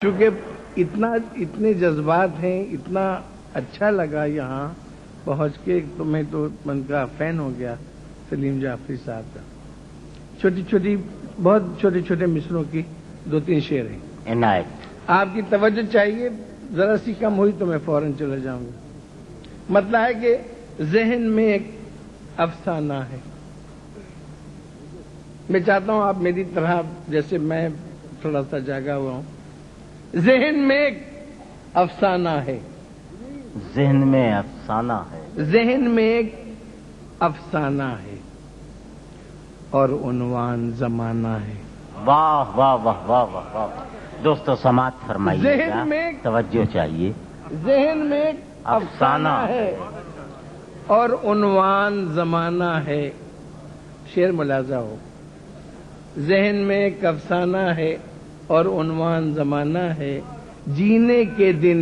چونکہ اتنے جذبات ہیں، اتنا اچھا لگا یہاں پہنچ کے، تو میں تو من کا فین ہو گیا سلیم جعفری صاحب کا۔ بہت چھوٹے چھوٹے مصروں کی 2-3 شعر ہیں۔ عنایت، آپ کی توجہ چاہیے، ذرا سی کم ہوئی تو میں فوراً چلا جاؤں گا۔ مطلب ہے کہ ذہن میں ایک افسانہ ہے۔ میں چاہتا ہوں آپ میری طرح، جیسے میں تھوڑا سا جاگا ہوا ہوں، ذہن میں ایک افسانہ ہے، ذہن میں افسانہ ہے، ذہن میں ایک افسانہ ہے اور عنوان زمانہ ہے۔ واہ واہ واہ واہ واہ واہ، دوستو سماعت فرمائیے، ذہن میں توجہ چاہیے۔ ذہن میں ایک افسانہ ہے اور عنوان زمانہ ہے۔ شعر ملاحظہ ہو، ذہن میں ایک افسانہ ہے اور عنوان زمانہ ہے، جینے کے دن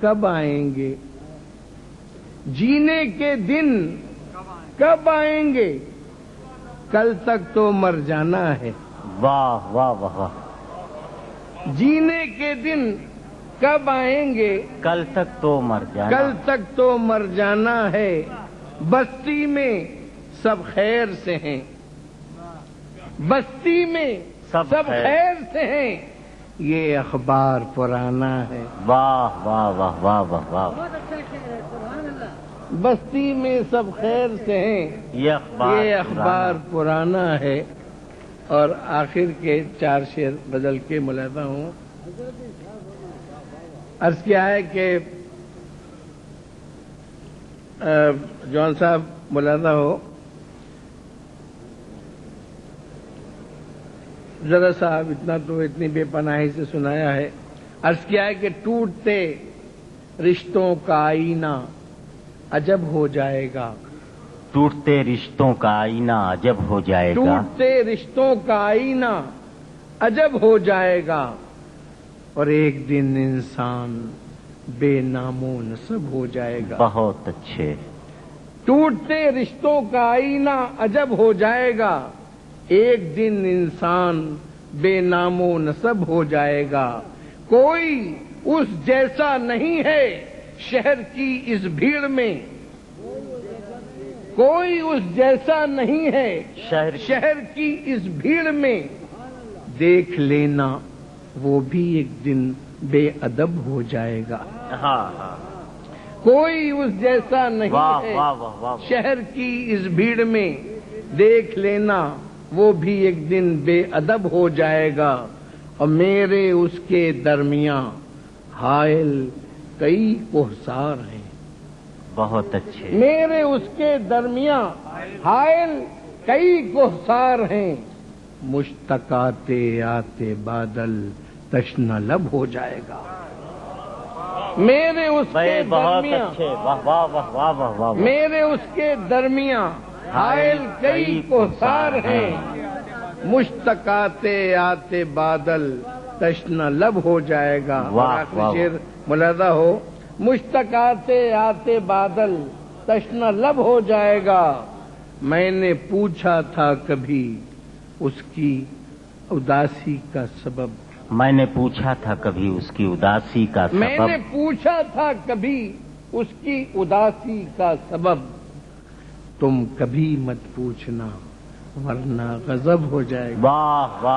کب آئیں گے، جینے کے دن کب آئیں گے، کل تک تو مر جانا ہے۔ واہ واہ واہ واہ، جینے کے دن کب آئیں گے، کل تک تو مر جانا، کل تک تو مر جانا ہے، بستی میں سب خیر سے ہیں، بستی میں سب خیر سے ہیں، یہ اخبار پرانا ہے۔ واہ واہ واہ واہ واہ واہ، بستی میں سب خیر سے ہیں، یہ اخبار پرانا ہے۔ اور آخر کے 4 شعر بدل کے ملاحظہ ہوں۔ عرض کیا ہے کہ جوان صاحب ملاحظہ ہو، ذرا صاحب اتنا تو اتنی بے پناہی سے سنایا ہے۔ عرض کیا ہے کہ ٹوٹتے رشتوں کا آئینہ عجب ہو جائے گا، ٹوٹتے رشتوں کا آئینہ عجب ہو جائے گا، ٹوٹتے رشتوں کا آئینہ عجب ہو جائے گا، اور ایک دن انسان بے نام و نسب ہو جائے گا۔ بہت اچھے، ٹوٹتے رشتوں کا آئینہ عجب ہو جائے گا، ایک دن انسان بے نام و نسب ہو جائے گا، کوئی اس جیسا نہیں ہے شہر کی اس بھیڑ میں، کوئی اس جیسا نہیں ہے شہر کی اس بھیڑ میں، دیکھ لینا وہ بھی ایک دن بے ادب ہو جائے گا۔ ہاں ہاں، کوئی اس جیسا نہیں ہے واہ واہ واہ، شہر کی اس بھیڑ میں، دیکھ لینا وہ بھی ایک دن بے ادب ہو جائے گا، اور میرے اس کے درمیان حائل کئی کوہسار ہیں۔ بہت اچھے، میرے اس کے درمیان حائل کئی کوہسار ہیں، مشتاقاتے آتے بادل تشنہ لب ہو جائے گا۔ میرے اس کے بہت درمیان، اچھے، واہ واہ واہ واہ واہ واہ، میرے اس کے درمیان حائل کئی کوہسار ہیں، مشتاقاتے آتے بادل تشنہ لب ہو جائے گا۔ واہ واہ، شعر ملاحظہ ہو، مشتاقاتے آتے بادل تشنہ لب ہو جائے گا، میں نے پوچھا تھا کبھی اس کی اداسی کا سبب، میں نے پوچھا تھا کبھی اس کی اداسی کا میں نے سبب، پوچھا تھا کبھی اس کی اداسی کا سبب، تم کبھی مت پوچھنا ورنہ غضب ہو جائے گا۔ واہ واہ۔